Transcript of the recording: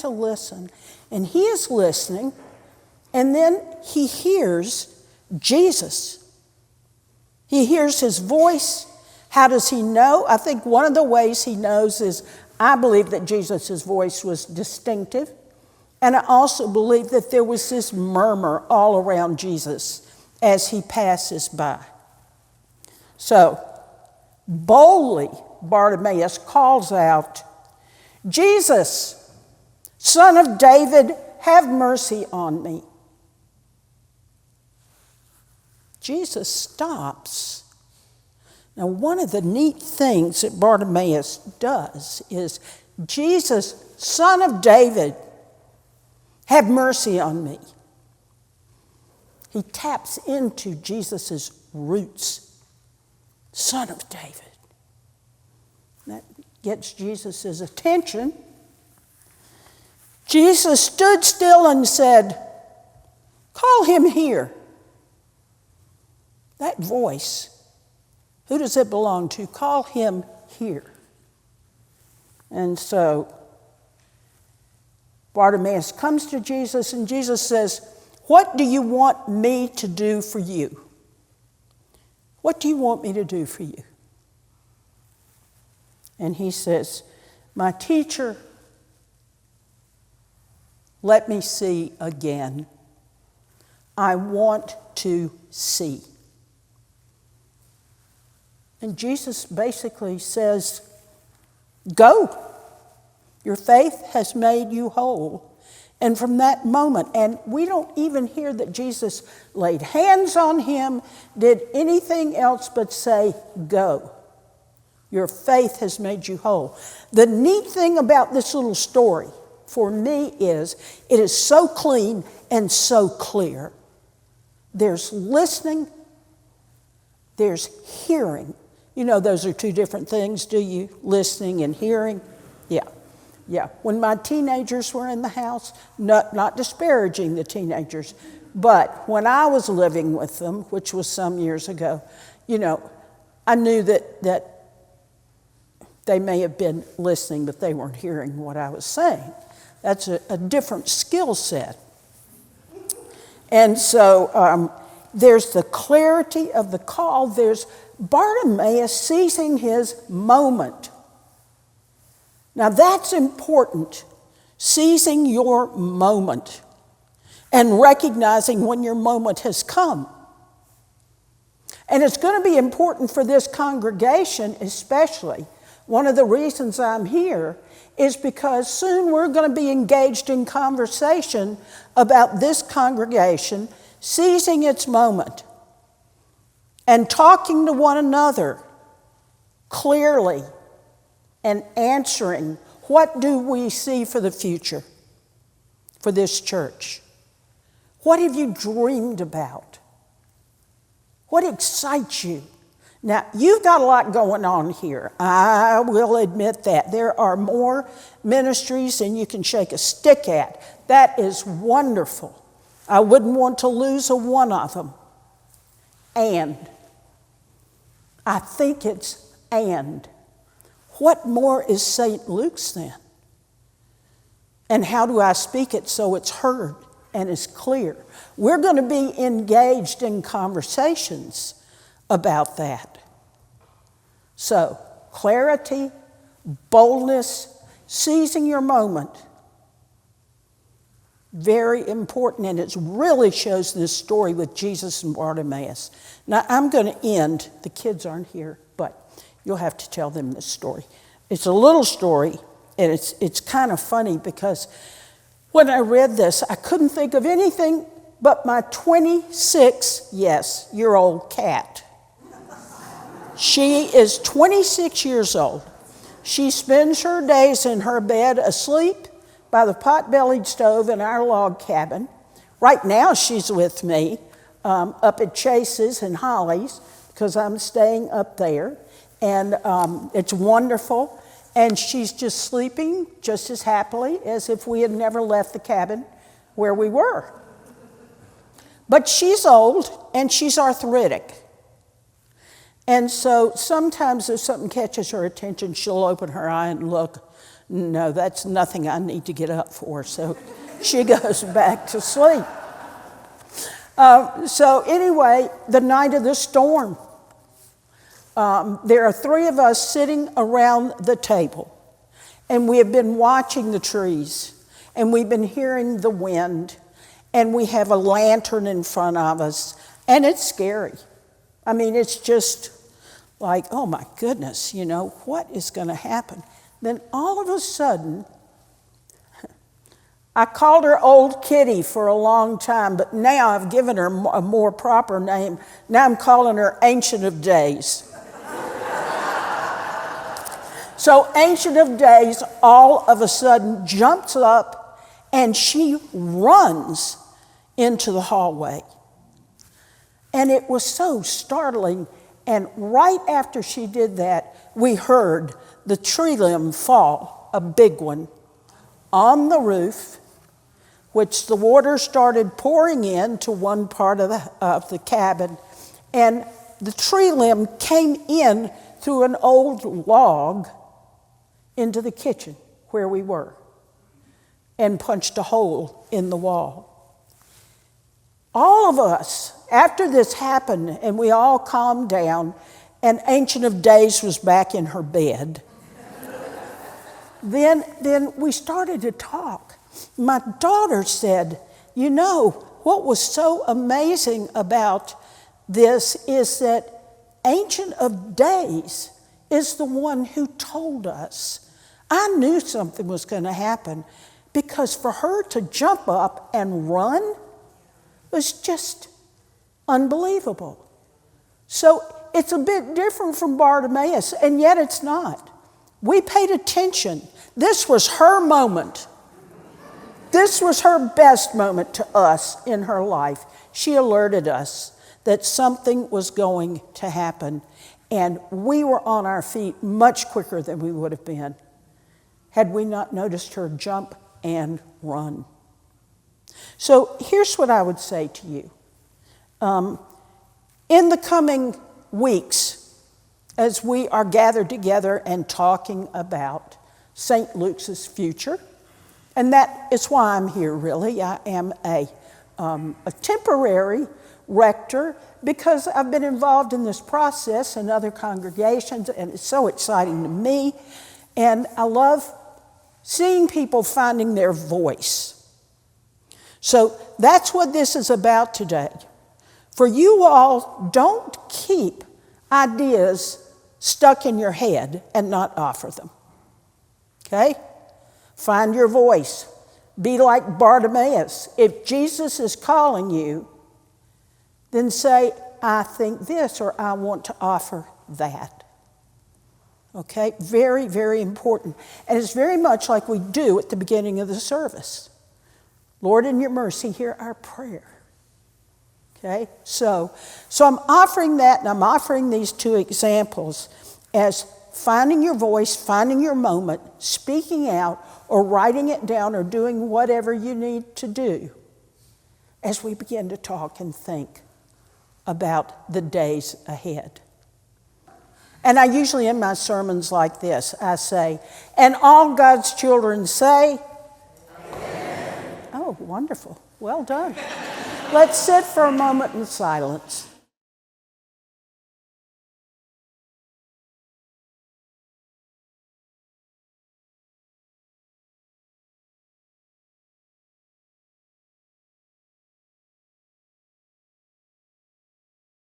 to listen. And he is listening, and then he hears Jesus. He hears his voice. How does he know? I think one of the ways he knows is, I believe that Jesus' voice was distinctive. And I also believe that there was this murmur all around Jesus as he passes by. So, boldly, Bartimaeus calls out, "Jesus, Son of David, have mercy on me." Jesus stops. Now, one of the neat things that Bartimaeus does is, "Jesus, Son of David, have mercy on me." He taps into Jesus' roots. Son of David. That gets Jesus' attention. Jesus stood still and said, "Call him here." That voice, who does it belong to? Call him here. And so Bartimaeus comes to Jesus, and Jesus says, "What do you want me to do for you? What do you want me to do for you?" And he says, "My teacher, let me see again. I want to see." And Jesus basically says, "Go. Your faith has made you whole." And from that moment, and we don't even hear that Jesus laid hands on him, did anything else but say, "Go. Your faith has made you whole." The neat thing about this little story for me is it is so clean and so clear. There's listening, there's hearing. You know those are two different things, do you? Listening and hearing? Yeah. When my teenagers were in the house, not disparaging the teenagers, but when I was living with them, which was some years ago, I knew that they may have been listening, but they weren't hearing what I was saying. That's a different skill set. And so there's the clarity of the call. There's Bartimaeus seizing his moment. Now that's important, seizing your moment and recognizing when your moment has come. And it's going to be important for this congregation especially. One of the reasons I'm here is because soon we're going to be engaged in conversation about this congregation seizing its moment and talking to one another clearly and answering, what do we see for the future for this church? What have you dreamed about? What excites you? Now, you've got a lot going on here. I will admit that. There are more ministries than you can shake a stick at. That is wonderful. I wouldn't want to lose a one of them. And I think it's and. What more is St. Luke's then? And how do I speak it so it's heard and is clear? We're going to be engaged in conversations about that. So, clarity, boldness, seizing your moment. Very important, and it really shows this story with Jesus and Bartimaeus. Now, I'm going to end. The kids aren't here, but you'll have to tell them this story. It's a little story, and it's kind of funny because when I read this, I couldn't think of anything but my 26-year-old cat. She is 26 years old. She spends her days in her bed asleep by the pot-bellied stove in our log cabin. Right now she's with me up at Chase's and Holly's because I'm staying up there. And it's wonderful. And she's just sleeping just as happily as if we had never left the cabin where we were. But she's old and she's arthritic. And so sometimes if something catches her attention, she'll open her eye and look. no, that's nothing I need to get up for. So she goes back to sleep. So anyway, the night of the storm, there are three of us sitting around the table, and we have been watching the trees, and we've been hearing the wind, and we have a lantern in front of us, and it's scary. I mean, it's just like, oh my goodness, what is going to happen? Then all of a sudden, I called her Old Kitty for a long time, but now I've given her a more proper name. Now I'm calling her Ancient of Days. So Ancient of Days all of a sudden jumps up and she runs into the hallway. And it was so startling. And right after she did that, we heard the tree limb fall, a big one, on the roof, which the water started pouring into one part of the cabin. And the tree limb came in through an old log into the kitchen where we were and punched a hole in the wall. All of us, after this happened and we all calmed down and Ancient of Days was back in her bed, then we started to talk. My daughter said, what was so amazing about this is that Ancient of Days is the one who told us. I knew something was going to happen because for her to jump up and run was just unbelievable. So it's a bit different from Bartimaeus, and yet it's not. We paid attention. This was her moment. This was her best moment to us in her life. She alerted us that something was going to happen, and we were on our feet much quicker than we would have been had we not noticed her jump and run. So here's what I would say to you. In the coming weeks, as we are gathered together and talking about St. Luke's future, and that is why I'm here, really. I am a temporary rector because I've been involved in this process in other congregations, and it's so exciting to me. And I love seeing people finding their voice. So that's what this is about today. For you all, don't keep ideas stuck in your head and not offer them. Okay? Find your voice. Be like Bartimaeus. If Jesus is calling you, then say, I think this, or I want to offer that. Okay? Very, very important. And it's very much like we do at the beginning of the service. Lord, in your mercy, hear our prayer. Okay? So I'm offering that, and I'm offering these two examples as finding your voice, finding your moment, speaking out, or writing it down, or doing whatever you need to do as we begin to talk and think about the days ahead. And I usually end my sermons like this. I say, and all God's children say, amen. Oh, wonderful. Well done. Let's sit for a moment in silence.